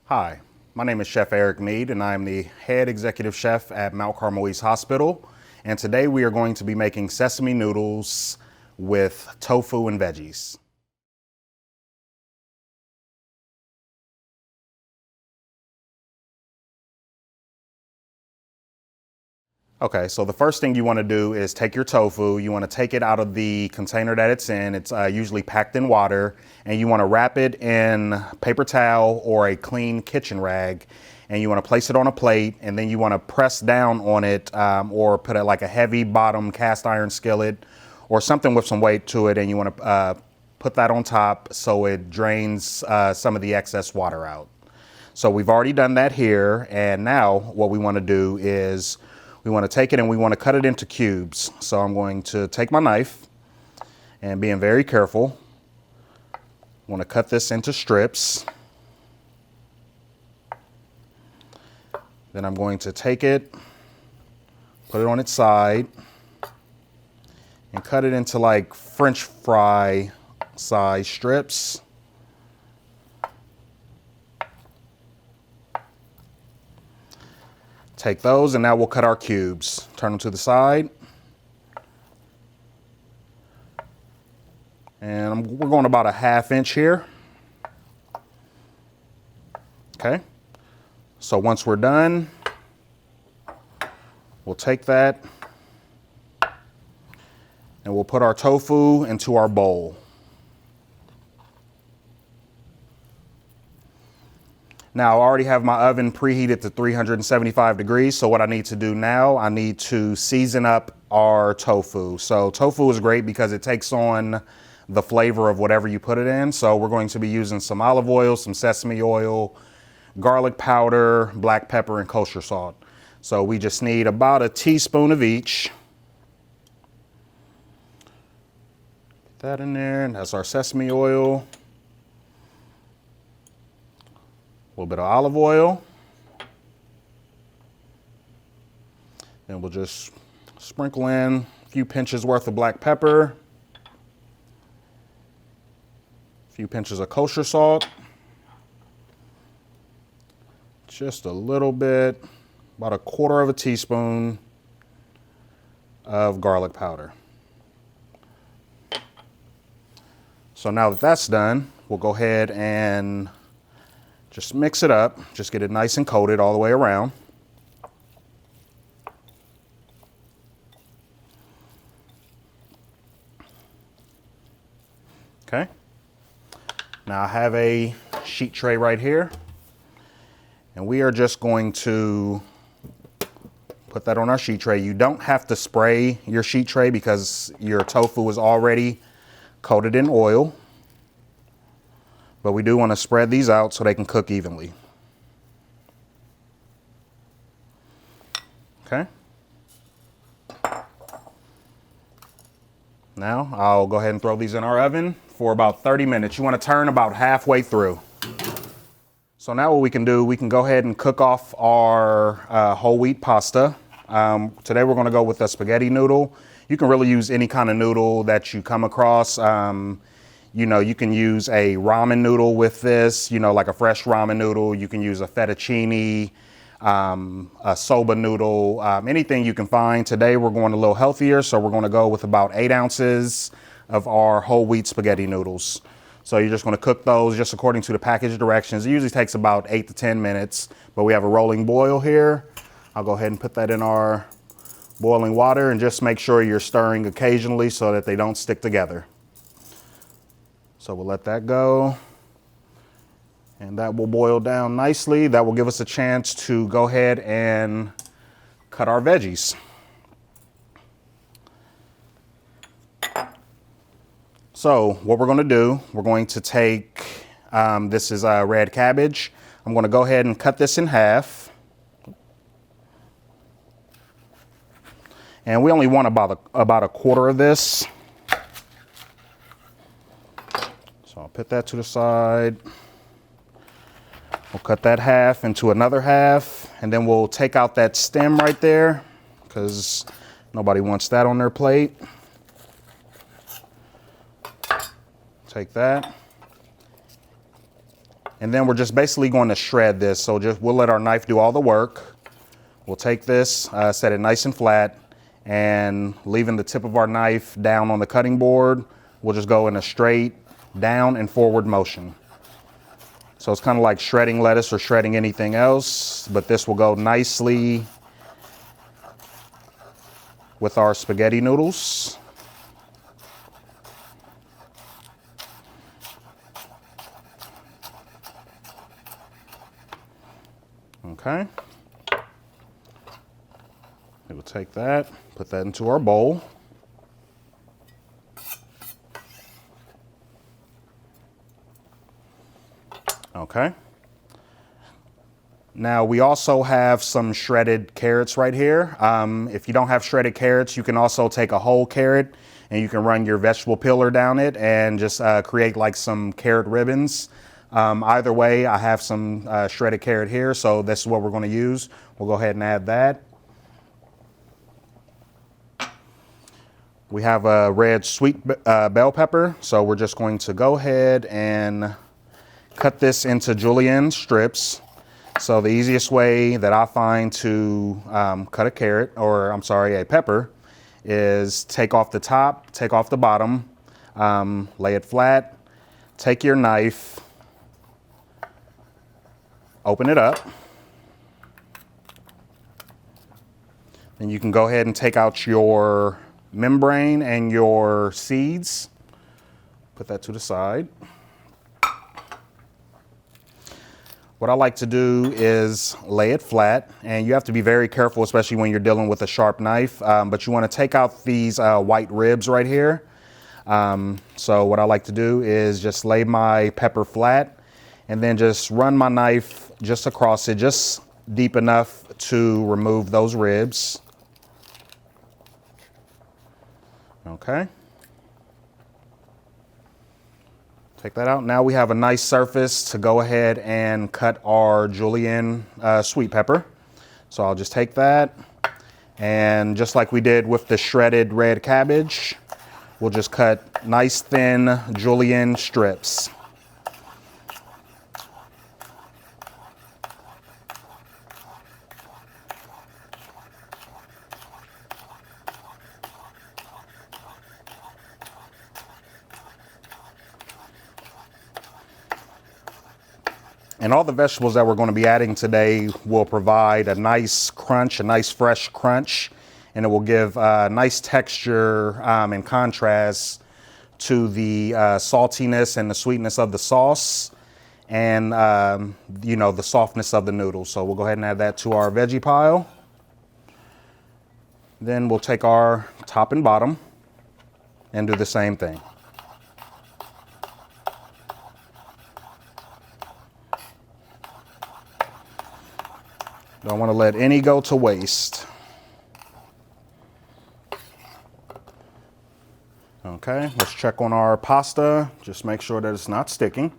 Hi, my name is Chef Eric Mead and I'm the head executive chef at Mount Carmel East Hospital. And today we are going to be making sesame noodles with tofu and veggies. Okay, so the first thing you want to do is take your tofu. You want to take it out of the container that it's in. It's usually packed in water, and you want to wrap it in paper towel or a clean kitchen rag. And you want to place it on a plate, and then you want to press down on it or put it like a heavy bottom cast iron skillet or something with some weight to it. And you want to put that on top so it drains some of the excess water out. So we've already done that here. And now what we want to do is we want to take it and we want to cut it into cubes. So I'm going to take my knife and being very careful, I want to cut this into strips. Then I'm going to take it, put it on its side, and cut it into like French fry size strips. Take those and now we'll cut our cubes. Turn them to the side. And we're going about a 1/2 inch here. Okay. So once we're done, we'll take that and we'll put our tofu into our bowl. Now I already have my oven preheated to 375 degrees. So what I need to do now, I need to season up our tofu. So tofu is great because it takes on the flavor of whatever you put it in. So we're going to be using some olive oil, some sesame oil, garlic powder, black pepper, and kosher salt. So we just need about a teaspoon of each. Get that in there, and that's our sesame oil. A little bit of olive oil. Then we'll just sprinkle in a few pinches worth of black pepper, a few pinches of kosher salt, just a little bit, about a 1/4 teaspoon of garlic powder. So now that that's done, we'll go ahead and just mix it up, just get it nice and coated all the way around. Okay. Now I have a sheet tray right here, and we are just going to put that on our sheet tray. You don't have to spray your sheet tray because your tofu is already coated in oil. But we do want to spread these out so they can cook evenly. Okay. Now I'll go ahead and throw these in our oven for about 30 minutes. You want to turn about halfway through. So now what we can do, we can go ahead and cook off our whole wheat pasta. Today we're going to go with a spaghetti noodle. You can really use any kind of noodle that you come across. You know, you can use a ramen noodle with this, you know, like a fresh ramen noodle. You can use a fettuccine, a soba noodle, anything you can find. Today we're going a little healthier, so we're going to go with about 8 ounces of our whole wheat spaghetti noodles. So you're just going to cook those just according to the package directions. It usually takes about 8 to 10 minutes, but we have a rolling boil here. I'll go ahead and put that in our boiling water and just make sure you're stirring occasionally so that they don't stick together. So we'll let that go, and that will boil down nicely. That will give us a chance to go ahead and cut our veggies. So what we're going to do, we're going to take, this is red cabbage. I'm going to go ahead and cut this in half. And we only want about a 1/4 of this. So I'll put that to the side. We'll cut that half into another half, and then we'll take out that stem right there because nobody wants that on their plate. Take that. And then we're just basically going to shred this. So we'll let our knife do all the work. We'll take this, set it nice and flat, and leaving the tip of our knife down on the cutting board, we'll just go in a straight down and forward motion. So it's kind of like shredding lettuce or shredding anything else, but this will go nicely with our spaghetti noodles. Okay. We'll take that, put that into our bowl. Okay. Now we also have some shredded carrots right here. If you don't have shredded carrots, you can also take a whole carrot and you can run your vegetable peeler down it and just create like some carrot ribbons. Either way, I have some shredded carrot here, so this is what we're going to use. We'll go ahead and add that. We have a red sweet bell pepper, so we're just going to go ahead and cut this into julienne strips. So the easiest way that I find to cut a carrot, or I'm sorry, a pepper, is take off the top, take off the bottom, lay it flat, take your knife, open it up, and you can go ahead and take out your membrane and your seeds. Put that to the side. What I like to do is lay it flat, and you have to be very careful, especially when you're dealing with a sharp knife, but you want to take out these white ribs right here. So what I like to do is just lay my pepper flat and then just run my knife just across it, just deep enough to remove those ribs. Okay. Take that out. Now we have a nice surface to go ahead and cut our julienne sweet pepper. So I'll just take that, and just like we did with the shredded red cabbage, we'll just cut nice thin julienne strips. And all the vegetables that we're going to be adding today will provide a nice crunch, a nice fresh crunch, and it will give a nice texture and contrast to the saltiness and the sweetness of the sauce and, you know, the softness of the noodles. So we'll go ahead and add that to our veggie pile. Then we'll take our top and bottom and do the same thing. Don't want to let any go to waste. Okay, let's check on our pasta. Just make sure that it's not sticking.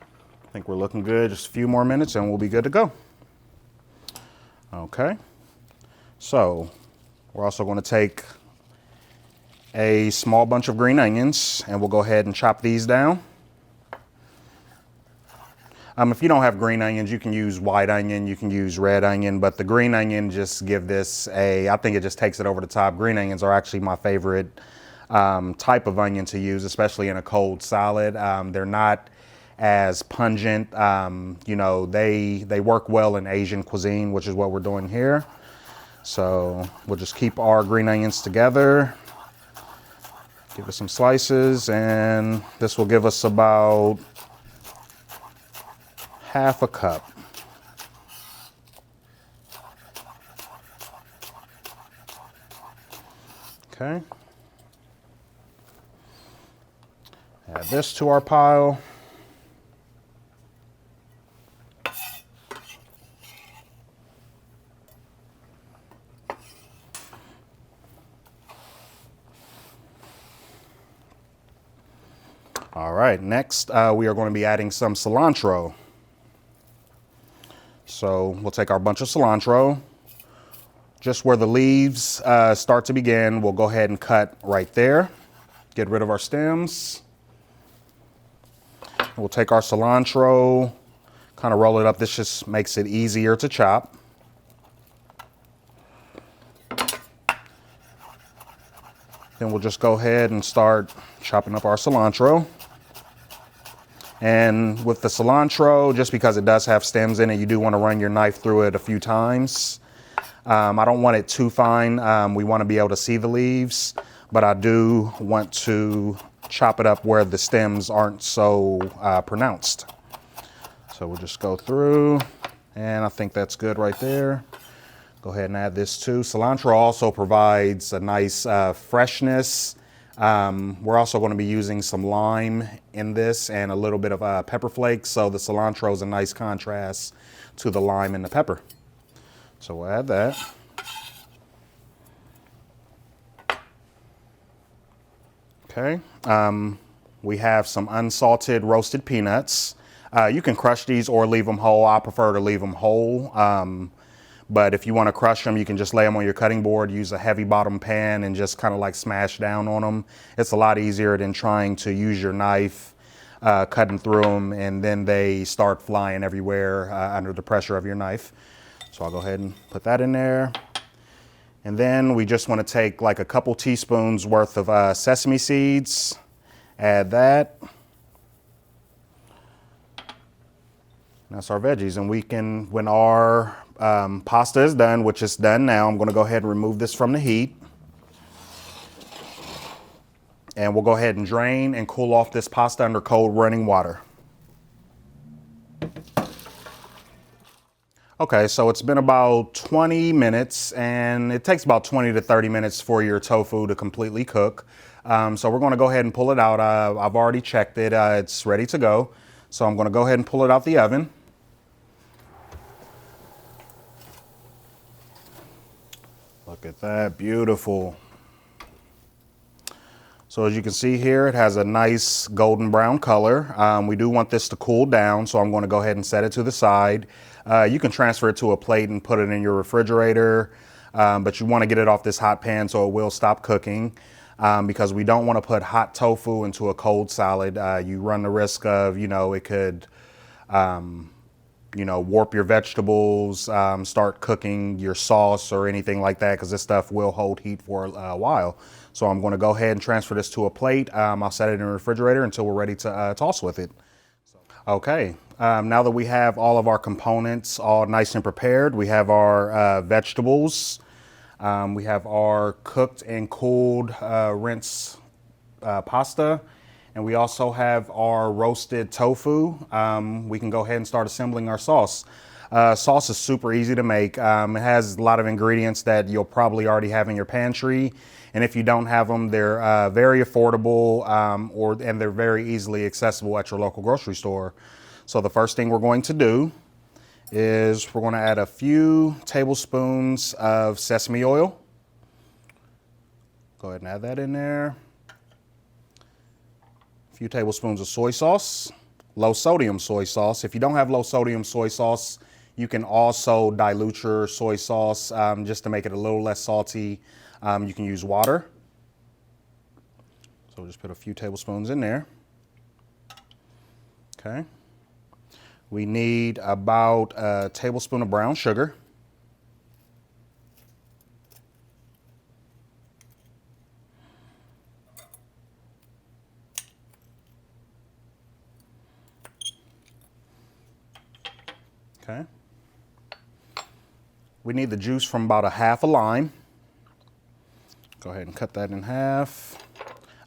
I think we're looking good. Just a few more minutes and we'll be good to go. Okay, so we're also going to take a small bunch of green onions and we'll go ahead and chop these down. If you don't have green onions, you can use white onion, you can use red onion, but the green onion just give this I think it just takes it over the top. Green onions are actually my favorite type of onion to use, especially in a cold salad. They're not as pungent. You know, they work well in Asian cuisine, which is what we're doing here. So we'll just keep our green onions together. Give it some slices, and this will give us about half a cup. Okay. Add this to our pile. All right, next we are going to be adding some cilantro. So we'll take our bunch of cilantro. Just where the leaves start to begin, we'll go ahead and cut right there. Get rid of our stems. We'll take our cilantro, kind of roll it up. This just makes it easier to chop. Then we'll just go ahead and start chopping up our cilantro. And with the cilantro, just because it does have stems in it, you do want to run your knife through it a few times. I don't want it too fine. We want to be able to see the leaves, but I do want to chop it up where the stems aren't so pronounced. So we'll just go through, and I think that's good right there. Go ahead and add this too. Cilantro also provides a nice freshness. We're also going to be using some lime in this and a little bit of pepper flakes. So the cilantro is a nice contrast to the lime and the pepper. So we'll add that. Okay. We have some unsalted roasted peanuts. You can crush these or leave them whole. I prefer to leave them whole. But if you want to crush them, you can just lay them on your cutting board, use a heavy bottom pan and just kind of like smash down on them. It's a lot easier than trying to use your knife, cutting through them, and then they start flying everywhere under the pressure of your knife. So I'll go ahead and put that in there. And then we just want to take like a couple teaspoons worth of sesame seeds, add that. That's our veggies, and we can, when our pasta is done, which is done now, I'm going to go ahead and remove this from the heat. And we'll go ahead and drain and cool off this pasta under cold running water. Okay, so it's been about 20 minutes, and it takes about 20 to 30 minutes for your tofu to completely cook. So we're going to go ahead and pull it out. I've already checked it. It's ready to go. So I'm going to go ahead and pull it out the oven. Look at that, beautiful. So as you can see here, it has a nice golden brown color. We do want this to cool down, so I'm going to go ahead and set it to the side. You can transfer it to a plate and put it in your refrigerator, but you want to get it off this hot pan so it will stop cooking, because we don't want to put hot tofu into a cold salad. You run the risk of, it could warp your vegetables, start cooking your sauce or anything like that, because this stuff will hold heat for a while. So I'm going to go ahead and transfer this to a plate. I'll set it in the refrigerator until we're ready to toss with it. Okay, now that we have all of our components all nice and prepared, we have our vegetables. We have our cooked and cooled rinse pasta. And we also have our roasted tofu. We can go ahead and start assembling our sauce. Sauce is super easy to make. It has a lot of ingredients that you'll probably already have in your pantry. And if you don't have them, they're very affordable and they're very easily accessible at your local grocery store. So the first thing we're going to do is we're going to add a few tablespoons of sesame oil. Go ahead and add that in there. A few tablespoons of soy sauce, low sodium soy sauce. If you don't have low sodium soy sauce, you can also dilute your soy sauce just to make it a little less salty. You can use water. So we'll just put a few tablespoons in there. Okay. We need about a tablespoon of brown sugar. Okay. We need the juice from about a half a lime. Go ahead and cut that in half.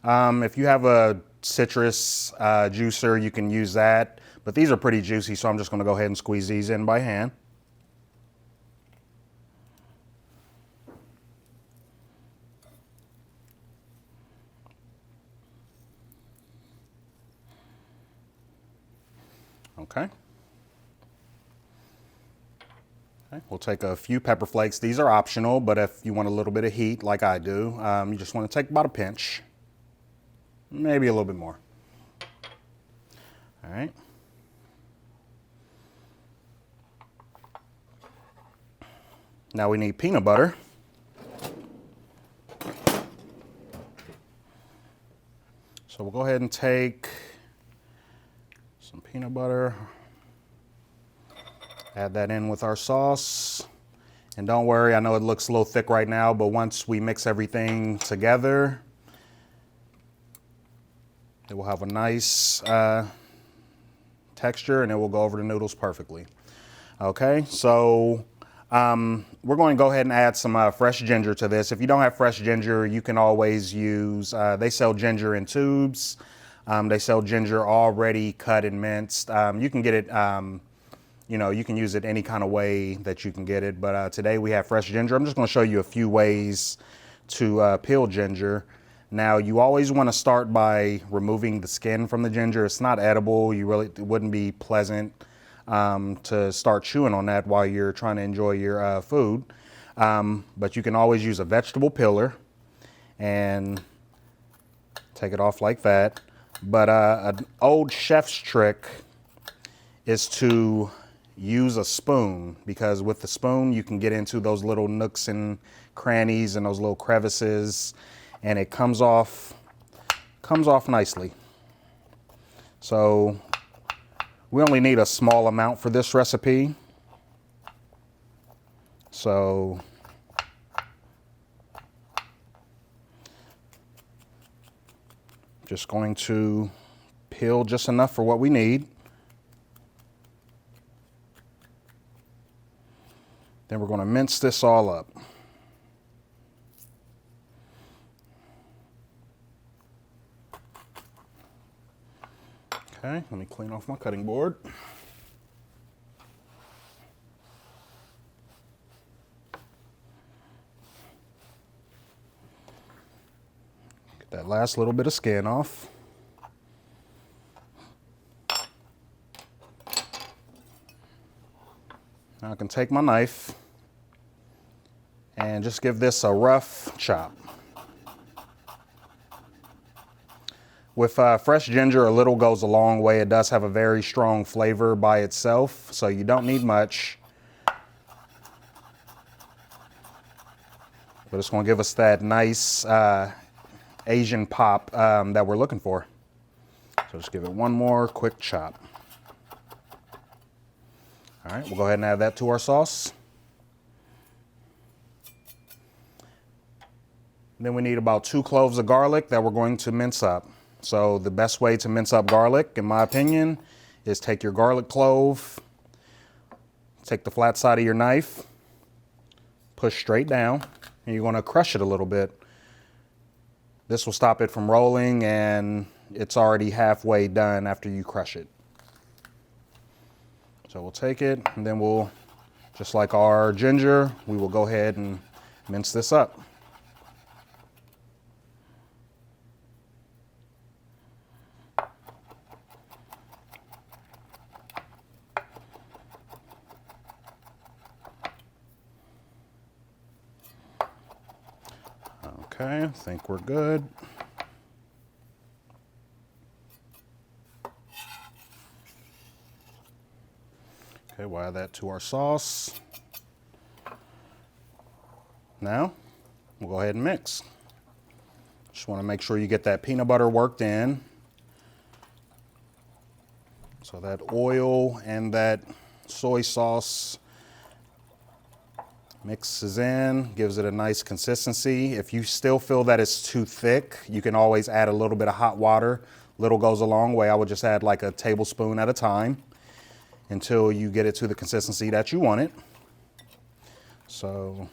If you have a citrus juicer, you can use that, but these are pretty juicy, so I'm just going to go ahead and squeeze these in by hand. Okay. Okay, we'll take a few pepper flakes. These are optional, but if you want a little bit of heat like I do, you just want to take about a pinch, maybe a little bit more. All right. Now we need peanut butter. So we'll go ahead and take Some peanut butter. Add that in with our sauce. And don't worry, I know it looks a little thick right now, but once we mix everything together, it will have a nice texture and it will go over the noodles perfectly. Okay, so we're going to go ahead and add some fresh ginger to this. If you don't have fresh ginger, you can always use, they sell ginger in tubes. They sell ginger already cut and minced. You can get it, you know, you can use it any kind of way that you can get it. But today we have fresh ginger. I'm just going to show you a few ways to peel ginger. Now, you always want to start by removing the skin from the ginger. It's not edible. It wouldn't be pleasant to start chewing on that while you're trying to enjoy your food. But you can always use a vegetable peeler and take it off like that. But an old chef's trick is to use a spoon, because with the spoon you can get into those little nooks and crannies and those little crevices, and it comes off nicely. So we only need a small amount for this recipe. So just going to peel just enough for what we need. Then we're going to mince this all up. Okay, let me clean off my cutting board. Get that last little bit of skin off. Now I can take my knife and just give this a rough chop. With fresh ginger, a little goes a long way. It does have a very strong flavor by itself, so you don't need much. But it's going to give us that nice Asian pop that we're looking for. So just give it one more quick chop. All right, we'll go ahead and add that to our sauce. Then we need about 2 cloves of garlic that we're going to mince up. So the best way to mince up garlic, in my opinion, is take your garlic clove, take the flat side of your knife, push straight down, and you're going to crush it a little bit. This will stop it from rolling, and it's already halfway done after you crush it. So we'll take it, and then we'll, just like our ginger, we will go ahead and mince this up. Okay, I think we're good. Okay, we'll add that to our sauce. Now, we'll go ahead and mix. Just want to make sure you get that peanut butter worked in. So that oil and that soy sauce mixes in, gives it a nice consistency. If you still feel that it's too thick, you can always add a little bit of hot water. Little goes a long way. I would just add like a tablespoon at a time until you get it to the consistency that you want it. So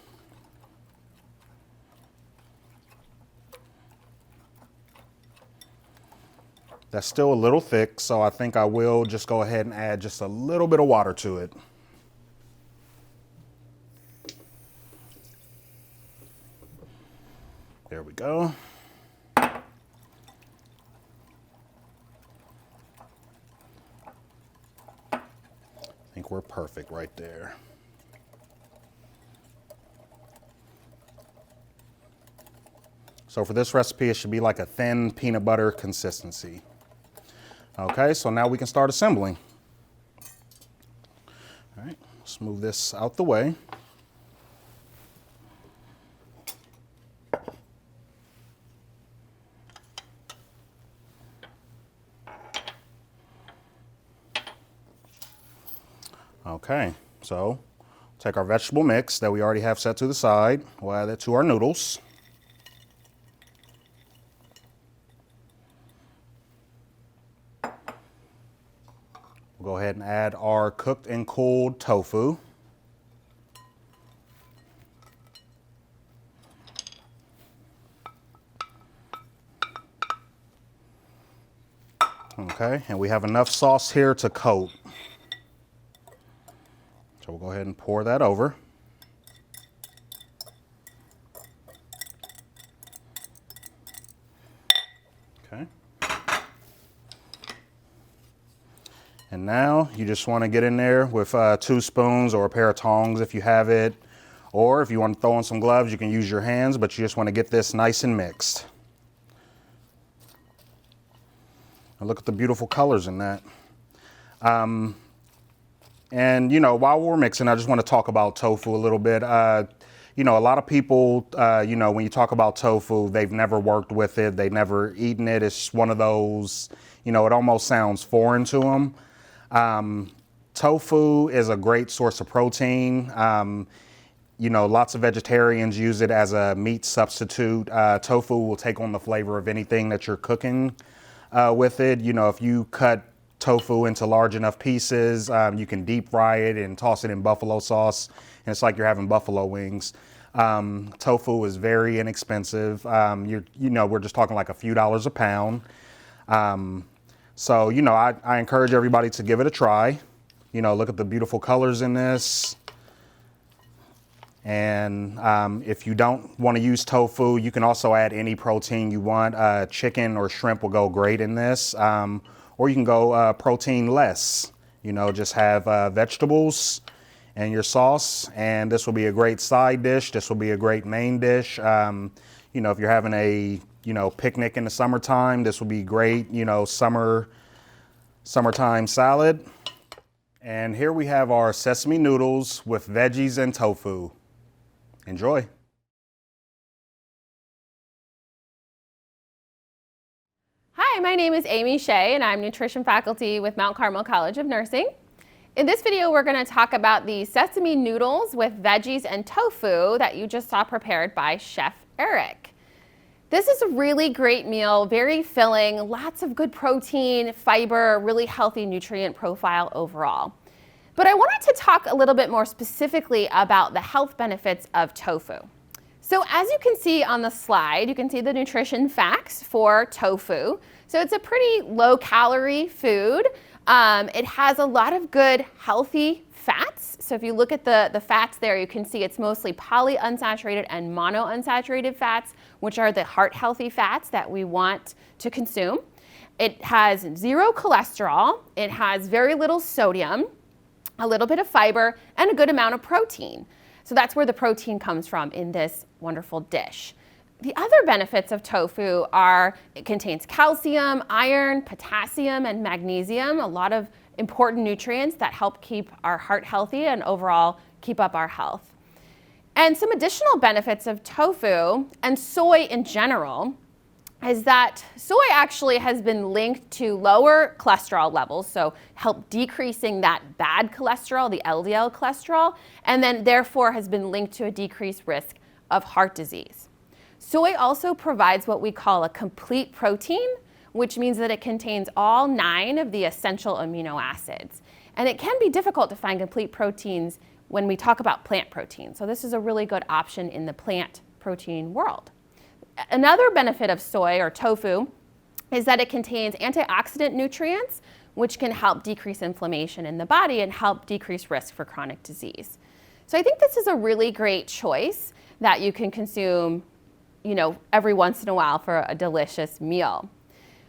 that's still a little thick, so I think I will just go ahead and add just a little bit of water to it. There we go. I think we're perfect right there. So for this recipe, it should be like a thin peanut butter consistency. Okay, so now we can start assembling. All right, let's move this out the way. Okay, so take our vegetable mix that we already have set to the side. We'll add it to our noodles. We'll go ahead and add our cooked and cooled tofu. Okay, and we have enough sauce here to coat. So we'll go ahead and pour that over. Okay. And now you just want to get in there with 2 spoons or a pair of tongs if you have it. Or if you want to throw in some gloves, you can use your hands, but you just want to get this nice and mixed. And look at the beautiful colors in that. And, you know, while we're mixing, I just want to talk about tofu a little bit. You know, a lot of people, you know, when you talk about tofu, they've never worked with it. They've never eaten it. It's one of those, you know, it almost sounds foreign to them. Tofu is a great source of protein. You know, lots of vegetarians use it as a meat substitute. Tofu will take on the flavor of anything that you're cooking with it. You know, if you cut tofu into large enough pieces, you can deep fry it and toss it in buffalo sauce, and it's like you're having buffalo wings. Tofu is very inexpensive. You know, we're just talking like a few dollars a pound. So, you know, I encourage everybody to give it a try. You know, look at the beautiful colors in this. And if you don't want to use tofu, you can also add any protein you want. Chicken or shrimp will go great in this. Or you can go protein less. You know, just have vegetables and your sauce, and this will be a great side dish. This will be a great main dish. You know, if you're having a, you know, picnic in the summertime, this will be great, you know, summertime salad. And here we have our sesame noodles with veggies and tofu. Enjoy. Hi, my name is Amy Shea, and I'm nutrition faculty with Mount Carmel College of Nursing. In this video, we're going to talk about the sesame noodles with veggies and tofu that you just saw prepared by Chef Eric. This is a really great meal, very filling, lots of good protein, fiber, really healthy nutrient profile overall. But I wanted to talk a little bit more specifically about the health benefits of tofu. So as you can see on the slide, you can see the nutrition facts for tofu. So it's a pretty low calorie food. It has a lot of good healthy fats. So if you look at the fats there, you can see it's mostly polyunsaturated and monounsaturated fats, which are the heart healthy fats that we want to consume. It has 0 cholesterol. It has very little sodium, a little bit of fiber, and a good amount of protein. So that's where the protein comes from in this wonderful dish. The other benefits of tofu are it contains calcium, iron, potassium, and magnesium, a lot of important nutrients that help keep our heart healthy and overall keep up our health. And some additional benefits of tofu and soy in general is that soy actually has been linked to lower cholesterol levels, so help decreasing that bad cholesterol, the LDL cholesterol, and then therefore has been linked to a decreased risk of heart disease. Soy also provides what we call a complete protein, which means that it contains all 9 of the essential amino acids. And it can be difficult to find complete proteins when we talk about plant protein. So this is a really good option in the plant protein world. Another benefit of soy or tofu is that it contains antioxidant nutrients, which can help decrease inflammation in the body and help decrease risk for chronic disease. So I think this is a really great choice that you can consume, you know, every once in a while for a delicious meal.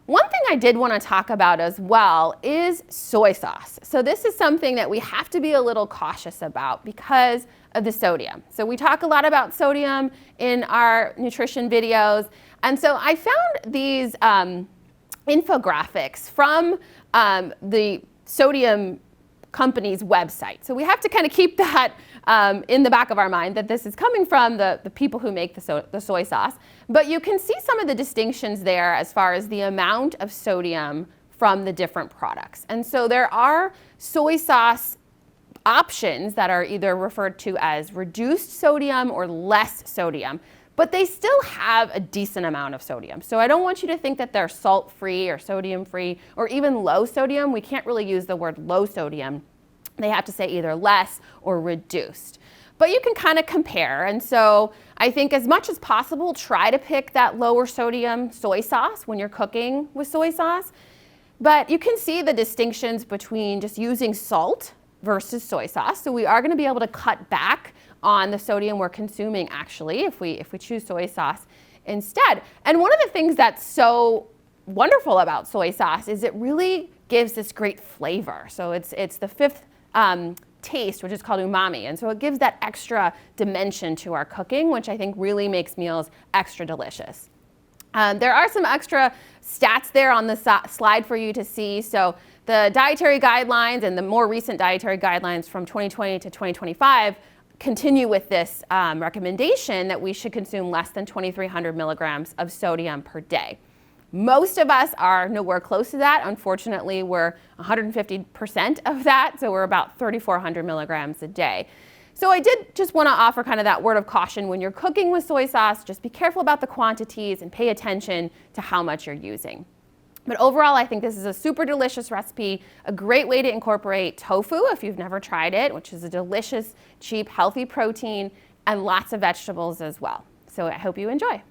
One thing I did want to talk about as well is soy sauce. So this is something that we have to be a little cautious about because of the sodium. So we talk a lot about sodium in our nutrition videos. And so I found these infographics from the sodium company's website. So we have to kind of keep that in the back of our mind that this is coming from the people who make the soy sauce. But you can see some of the distinctions there as far as the amount of sodium from the different products. And so there are soy sauce options that are either referred to as reduced sodium or less sodium, but they still have a decent amount of sodium. So I don't want you to think that they're salt-free or sodium-free or even low sodium. We can't really use the word low sodium. They have to say either less or reduced. But you can kind of compare. And so I think as much as possible, try to pick that lower sodium soy sauce when you're cooking with soy sauce. But you can see the distinctions between just using salt versus soy sauce. So we are going to be able to cut back on the sodium we're consuming actually if we choose soy sauce instead. And one of the things that's so wonderful about soy sauce is it really gives this great flavor. So it's the fifth taste, which is called umami. And so it gives that extra dimension to our cooking, which I think really makes meals extra delicious. There are some extra stats there on the slide for you to see. So the dietary guidelines and the more recent dietary guidelines from 2020 to 2025 continue with this recommendation that we should consume less than 2,300 milligrams of sodium per day. Most of us are nowhere close to that. Unfortunately, we're 150% of that, so we're about 3,400 milligrams a day. So I did just want to offer kind of that word of caution when you're cooking with soy sauce. Just be careful about the quantities and pay attention to how much you're using. But overall, I think this is a super delicious recipe, a great way to incorporate tofu if you've never tried it, which is a delicious, cheap, healthy protein, and lots of vegetables as well. So I hope you enjoy.